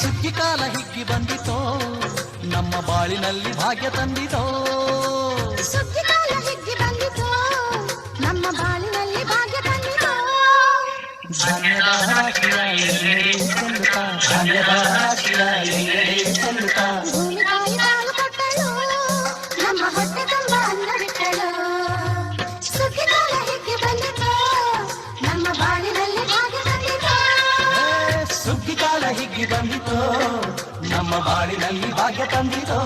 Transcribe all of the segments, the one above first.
ಸುಗ್ಗಿ ಕಾಲ ಹಿಗ್ಗಿ ಬಂದಿತೋ ನಮ್ಮ ಬಾಳಿನಲ್ಲಿ ಭಾಗ್ಯ ತಂದಿತೋ. ಸುಗ್ಗಿ ಕಾಲ ಹಿಗ್ಗಿ ಬಂದಿತೋ ನಮ್ಮ ಬಾಳಿನಲ್ಲಿ ಭಾಗ್ಯ ತಂದಿತೋ. ಧಾನ್ಯದ ರಾಶಿಯ ಎಲ್ಲೆಡೆ ಚೆಲ್ಲುತ್ತಾ, ಧಾನ್ಯದ ರಾಶಿಯ ಎಲ್ಲೆಡೆ ಚೆಲ್ಲುತ್ತಾ, ಭೂಮಿ ತಾಯಿ ಕಾಲು ಕೊಟ್ಟಳು ನಮ್ಮ ಹೊಟ್ಟೆ ತುಂಬ ಅನ್ನ ಬಿಟ್ಟಳು. ಸುಗ್ಗಿ ಕಾಲ ಹಿಗ್ಗಿ ಬಂದಿತೋ ನಮ್ಮ ಬಾಳಿನಲ್ಲಿ ಭಾಗ್ಯ ತಂದಿತೋ. ಸುಗ್ಗಿ ಕಾಲ ಹಿಗ್ಗಿ ಬಂದಿತೋ ನಮ್ಮ ಬಾಳಿನಲ್ಲಿ ಭಾಗ್ಯ ತಂದಿತೋ.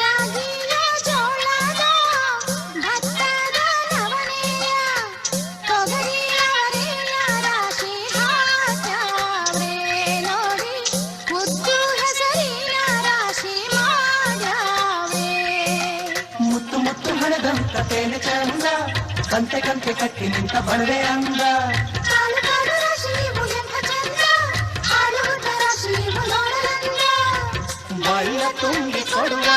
ರಾಗಿಯ ಜೋಳದ ಭತ್ತದ ನವಣೆಯ ತೊಗರಿಯ ಅರಿಯ ರಾಶಿ ಹಾಕ್ಯಾವ್ರೆ ನೋಡಿ. ಉದ್ದು ಹೆಸರಿನ ರಾಶಿ ಮಾಡ್ಯಾವ್ರೆ. ಮುತ್ತು ಮುತ್ತು ಹಣದಂತ ತೇನೆ ಚಂದ, ಕಂತೆ ಕಂತೆ ಕಟ್ಟಿ ನಿಂತ ಬಣವೆ ಅಂದ. ಕಾಲು ಕಾಲು ರಾಶಿ ನೀವು ಎಂಥ ಚಂದ, ಹಾಡುವುದ ರಾಶಿ ನೀವು ನೋಡಲಂದ. ಬಳ್ಳ ತುಂಬಿ ಕೊಡುವ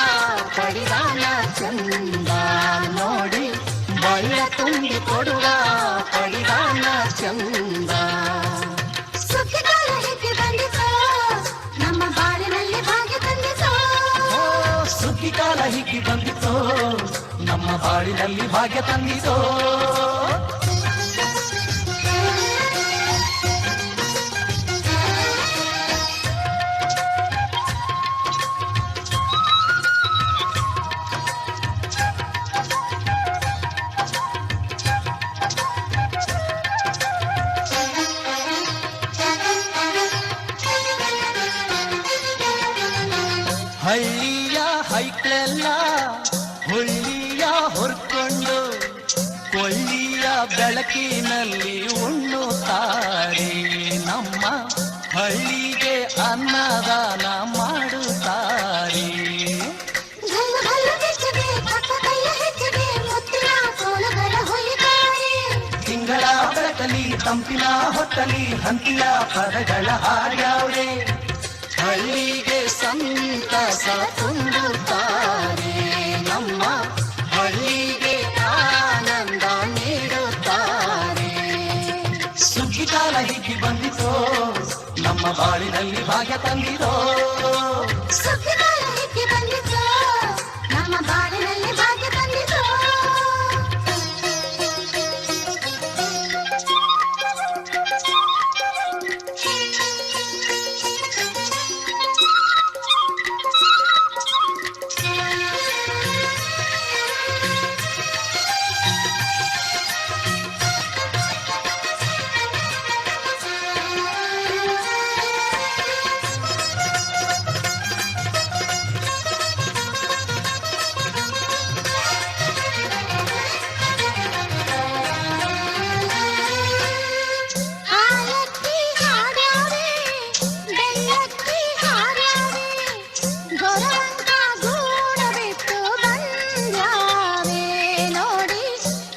ಪಡಿದಾನ ಚಂದ ನೋಡಿ, ಬಳ್ಳ ತುಂಬಿ ಕೊಡುವ ಪಡಿದಾನ ಚಂದ. ಸುಗ್ಗಿ ಕಾಲ ಹಿಗ್ಗಿ ಬಂದಿತೋ ನಮ್ಮ ಬಾಳಿನಲ್ಲಿ ಭಾಗ್ಯ ತಂದಿತೋ. ಸುಗ್ಗಿ ಕಾಲ ಹಿಗ್ಗಿ ಬಂದಿತೋ ನಮ್ಮ ಬಾಳಿನಲ್ಲಿ ಭಾಗ್ಯ ತಂದಿತೋ. ಹಳ್ಳಿಯ ಹೈಕ್ಳೆಲ್ಲ ಹುಳ್ಳಿಯ ಹೊರ್ಕೊಂಡು ಕೊಳ್ಳಿಯ ಬೆಳಕಿನಲ್ಲಿ ಉಣ್ಣುತ್ತಾರೆ. ನಮ್ಮ ಹಳ್ಳಿಗೆ ಅನ್ನದಾನ ಮಾಡುತ್ತಾರೆ. ಗಲ್ಲು ಗಲ್ಲು ಗೆಜ್ಜೆಗೆ ಕಟ್ಟ ಕೈಯ ಹೆಜ್ಜೆಗೆ ಮುತ್ತಿನ ಕೋಲುಗಳ ಹೊಯ್ಯುತ್ತಾರೆ. ತಿಂಗಳ ಬೆಳಕಲಿ ತಂಪಿನ ಹೊತ್ತಲಿ ಹಂತಿಯ ಪದಗಳ ಹಾಡ್ಯಾವ್ರೆ. ಹಳ್ಳಿಗೆ ಸಂತಸ ತುಂಬುತ್ತಾರೆ. ನಮ್ಮ ಹಳ್ಳಿಗೆ ಆನಂದ ನೀಡುತ್ತಾರೆ. ಸುಗ್ಗಿ ಕಾಲ ಹಿಗ್ಗಿ ಬಂದಿತೋ ನಮ್ಮ ಬಾಳಿನಲ್ಲಿ ಭಾಗ್ಯ ತಂದಿತೋ. ಸುಗ್ಗಿ ಕಾಲ ಹಿಗ್ಗಿ ಬಂದಿತೋ ನಮ್ಮ ಬಾಳಿನಲ್ಲಿ ಭಾಗ್ಯ ತಂದಿತೋ. ಹಾಲಕ್ಕಿ ಹಾಡ್ಯಾವ್ರೆ, ಬೆಲ್ಲಕ್ಕಿ ಹಾಡ್ಯಾವ್ರೆ, ಗೊರವಂತ ಗೂಡ ಬಿಟ್ಟು ಬಂದ್ಯಾವೆ ನೋಡಿ.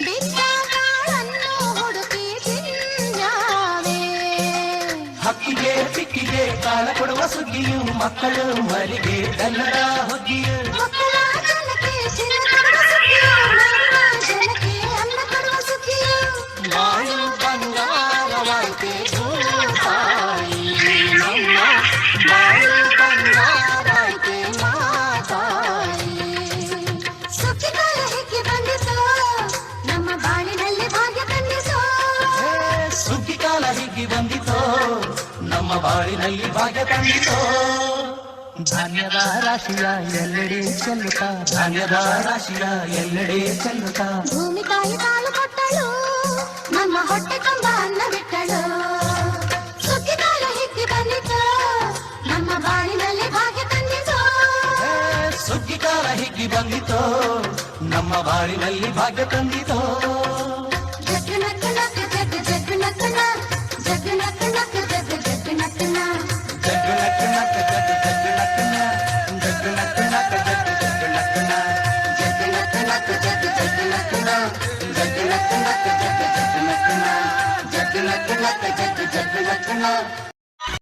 ಬಿದ್ದ ಕಾಳನ್ನು ಹುಡುಕಿ ತಿಂದ್ಯಾವೆ. ಹಕ್ಕಿಗೆ ಪಿಕ್ಕಿಗೆ ಕಾಲ ಕೊಡುವ ಸುಗ್ಗಿಯು, ಮಕ್ಕಳು ಮರಿಗೆ ಬೆಲ್ಲದ ಹುಗ್ಗಿಯು. ಮಕ್ಕಳ ಜನಕ್ಕೆ ಚಿನ್ನ ಕೊಡುವ ಸುಗ್ಗಿಯು, ನಮ್ಮ ಜನಕ್ಕೆ ಅನ್ನ ಕೊಡುವ ಸುಗ್ಗಿಯು. ಬಾಳು ಬಂಗಾರವಾಯ್ತೆ ಭೂತಾಯಿ ನಮ್ಮ, ಬಾಳು ಬಂಗಾರಾಯ್ತೆ ಮಾತಾಯಿ. ಸುಗ್ಗಿ ಕಾಲ ಹಿಗ್ಗಿ ಬಂದಿತೋ ಬಾಳಿನಲ್ಲಿ ಭಾಗ್ಯ ತಂದಿತೋ ಧಾನ್ಯದ ರಾಶಿಯ ಎಲ್ಲೆಡೆ ಚೆಲ್ಲುತ್ತಾ ಧಾನ್ಯದ ರಾಶಿಯ ಎಲ್ಲೆಡೆ ಚೆಲ್ಲುತ್ತಾ ಭೂಮಿ ತಾಯಿ ಕಾಲು ಕೊಟ್ಟಳು ನಮ್ಮ ಹೊಟ್ಟೆ ತುಂಬ ಅನ್ನ ಬಿಟ್ಟಳು ಸುಗ್ಗಿಕಾಲ ಹಿಗ್ಗಿ ಬಂದಿತು ನಮ್ಮ ಬಾಳಿನಲ್ಲಿ ಭಾಗ್ಯ ತಂದಿತು ಸುಗ್ಗಿಕಾಲ ಹಿಗ್ಗಿ ಬಂದಿತೋ ನಮ್ಮ ಬಾಳಿನಲ್ಲಿ ಭಾಗ್ಯ ತಂದಿತೋ ಜಗ್ಗು ನಕ್ಕು ನಕ್ಕು ಜಗ್ಗು ಜಗ್ಗು ನಕ್ಕನ ಜಗ್ಗು ನಕ್ಕು ನಕ್ಕು ಜಗ್ಗು ಜಗ್ಗು ನಕ್ಕನ ಜಗ್ಗು ನಕ್ಕು ನಕ್ಕು ಜಗ್ಗು ಜಗ್ಗು ನಕ್ಕನ ಜಗ್ಗು ನಕ್ಕು ನಕ್ಕು ಜಗ್ಗು ಜಗ್ಗು ನಕ್ಕನ ಜಗ್ಗು ನಕ್ಕು ನಕ್ಕು ಜಗ್ಗು ಜಗ್ಗು ನಕ್ಕನ ಜಗ್ಗು ನಕ್ಕು ನಕ್ಕು ಜಗ್ಗು ಜಗ್ಗು ನಕ್ಕನ ಜಗ್ಗು ನಕ್ಕು ನಕ್ಕು ಜಗ್ಗು ಜಗ್ಗು ನಕ್ಕನ